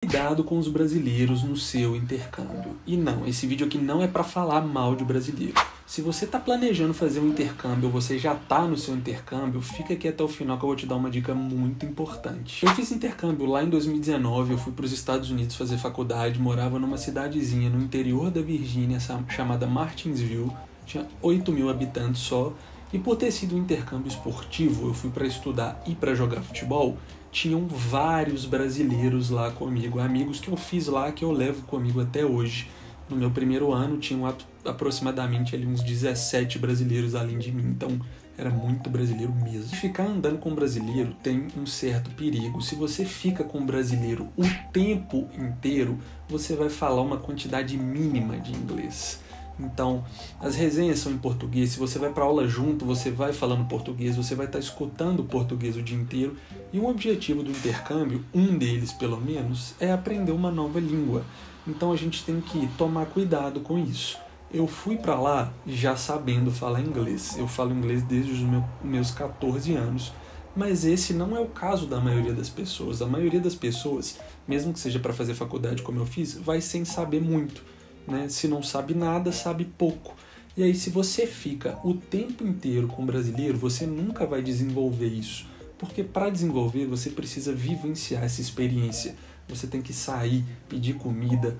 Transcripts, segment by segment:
Cuidado com os brasileiros no seu intercâmbio. E não, esse vídeo aqui não é para falar mal de brasileiro. Se você está planejando fazer um intercâmbio ou você já está no seu intercâmbio, fica aqui até o final que eu vou te dar uma dica muito importante. Eu fiz intercâmbio lá em 2019, eu fui para os Estados Unidos fazer faculdade, morava numa cidadezinha no interior da Virgínia chamada Martinsville, tinha 8.000 habitantes só, e por ter sido um intercâmbio esportivo, eu fui para estudar e para jogar futebol, tinham vários brasileiros lá comigo, amigos que eu fiz lá, que eu levo comigo até hoje. No meu primeiro ano, tinham aproximadamente ali uns 17 brasileiros além de mim, então era muito brasileiro mesmo. Ficar andando com brasileiro tem um certo perigo. Se você fica com brasileiro o tempo inteiro, você vai falar uma quantidade mínima de inglês. Então, as resenhas são em português, se você vai para aula junto, você vai falando português, você vai estar escutando português o dia inteiro. E o objetivo do intercâmbio, um deles pelo menos, é aprender uma nova língua. Então a gente tem que tomar cuidado com isso. Eu fui para lá já sabendo falar inglês. Eu falo inglês desde os meus 14 anos. Mas esse não é o caso da maioria das pessoas. A maioria das pessoas, mesmo que seja para fazer faculdade como eu fiz, vai sem saber muito. Né? Se não sabe nada, sabe pouco. E aí, se você fica o tempo inteiro com brasileiro, você nunca vai desenvolver isso. Porque para desenvolver, você precisa vivenciar essa experiência. Você tem que sair, pedir comida,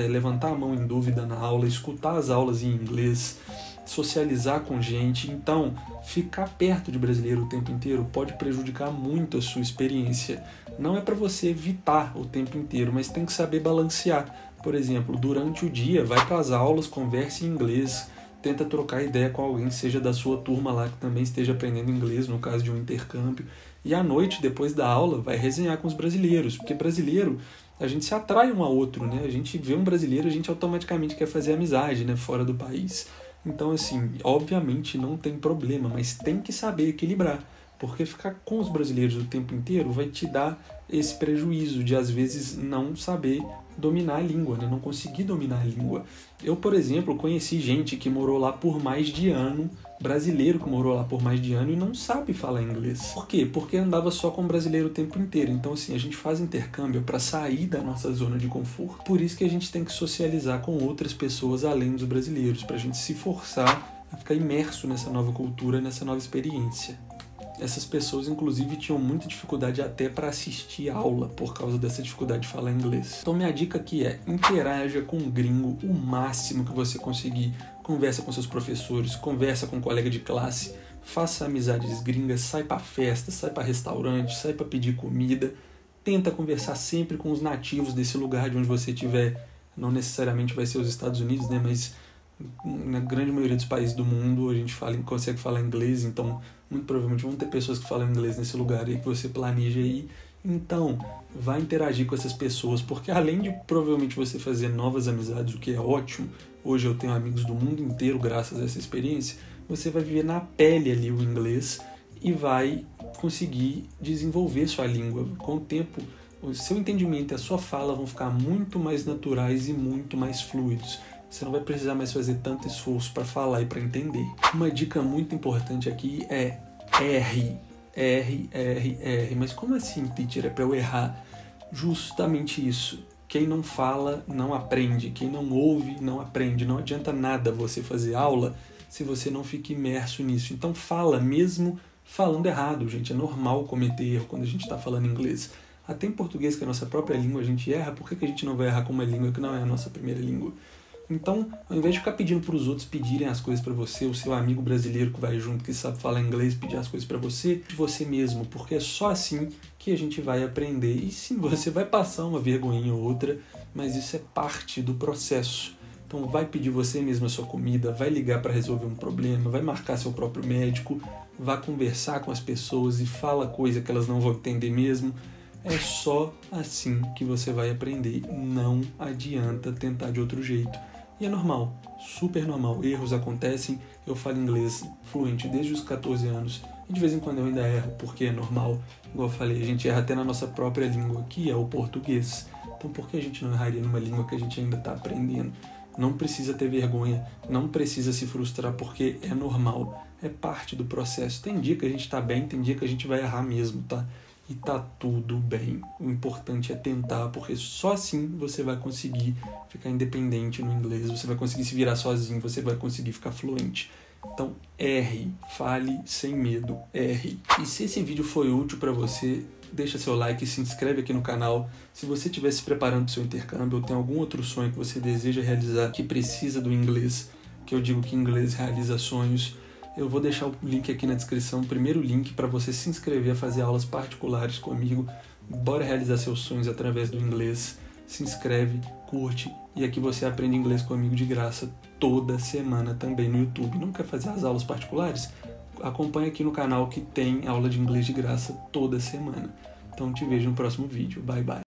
levantar a mão em dúvida na aula, escutar as aulas em inglês, socializar com gente. Então, ficar perto de brasileiro o tempo inteiro pode prejudicar muito a sua experiência. Não é para você evitar o tempo inteiro, mas tem que saber balancear. Por exemplo, durante o dia, vai para as aulas, converse em inglês, tenta trocar ideia com alguém, seja da sua turma lá, que também esteja aprendendo inglês, no caso de um intercâmbio. E à noite, depois da aula, vai resenhar com os brasileiros, porque brasileiro, a gente se atrai um ao outro, né? A gente vê um brasileiro, a gente automaticamente quer fazer amizade, né? Fora do país. Então, assim, obviamente não tem problema, mas tem que saber equilibrar. Porque ficar com os brasileiros o tempo inteiro vai te dar esse prejuízo de, às vezes, não saber dominar a língua, né? Não conseguir dominar a língua. Eu, por exemplo, conheci gente que morou lá por mais de ano, brasileiro que morou lá por mais de ano e não sabe falar inglês. Por quê? Porque andava só com brasileiro o tempo inteiro. Então, assim, a gente faz intercâmbio para sair da nossa zona de conforto. Por isso que a gente tem que socializar com outras pessoas além dos brasileiros, para a gente se forçar a ficar imerso nessa nova cultura, nessa nova experiência. Essas pessoas, inclusive, tinham muita dificuldade até para assistir aula por causa dessa dificuldade de falar inglês. Então, minha dica aqui é: interaja com o gringo o máximo que você conseguir. Conversa com seus professores, conversa com um colega de classe, faça amizades gringas, sai para festa, sai para restaurante, sai para pedir comida. Tenta conversar sempre com os nativos desse lugar de onde você estiver. Não necessariamente vai ser os Estados Unidos, né? Mas na grande maioria dos países do mundo a gente consegue falar inglês, então muito provavelmente vão ter pessoas que falam inglês nesse lugar aí que você planeja ir. Então, vai interagir com essas pessoas, porque além de provavelmente você fazer novas amizades, o que é ótimo, hoje eu tenho amigos do mundo inteiro graças a essa experiência, você vai viver na pele ali o inglês e vai conseguir desenvolver sua língua. Com o tempo, o seu entendimento e a sua fala vão ficar muito mais naturais e muito mais fluidos. Você não vai precisar mais fazer tanto esforço para falar e para entender. Uma dica muito importante aqui é R. Mas como assim, teacher? É para eu errar? Justamente isso. Quem não fala, não aprende. Quem não ouve, não aprende. Não adianta nada você fazer aula se você não fica imerso nisso. Então fala mesmo falando errado, gente. É normal cometer erro quando a gente está falando inglês. Até em português, que é a nossa própria língua, a gente erra. Por que a gente não vai errar com uma língua que não é a nossa primeira língua? Então, ao invés de ficar pedindo para os outros pedirem as coisas para você, o seu amigo brasileiro que vai junto, que sabe falar inglês, pedir as coisas para você, de você mesmo, porque é só assim que a gente vai aprender. E sim, você vai passar uma vergonhinha ou outra, mas isso é parte do processo. Então, vai pedir você mesmo a sua comida, vai ligar para resolver um problema, vai marcar seu próprio médico, vai conversar com as pessoas e fala coisa que elas não vão entender mesmo. É só assim que você vai aprender. Não adianta tentar de outro jeito. E é normal, super normal. Erros acontecem. Eu falo inglês fluente desde os 14 anos. E de vez em quando eu ainda erro, porque é normal. Igual eu falei, a gente erra até na nossa própria língua, que é o português. Então por que a gente não erraria numa língua que a gente ainda está aprendendo? Não precisa ter vergonha, não precisa se frustrar, porque é normal. É parte do processo. Tem dia que a gente está bem, tem dia que a gente vai errar mesmo, tá? e tá tudo bem. O importante é tentar, porque só assim você vai conseguir ficar independente no inglês, você vai conseguir se virar sozinho, você vai conseguir ficar fluente. Então, erre, fale sem medo, erre. E se esse vídeo foi útil para você, deixa seu like e se inscreve aqui no canal. Se você estiver se preparando para o seu intercâmbio ou tem algum outro sonho que você deseja realizar que precisa do inglês, que eu digo que inglês realiza sonhos, eu vou deixar o link aqui na descrição, o primeiro link para você se inscrever a fazer aulas particulares comigo. Bora realizar seus sonhos através do inglês. Se inscreve, curte, e aqui você aprende inglês comigo de graça toda semana também no YouTube. Não quer fazer as aulas particulares? Acompanhe aqui no canal que tem aula de inglês de graça toda semana. Então te vejo no próximo vídeo. Bye, bye.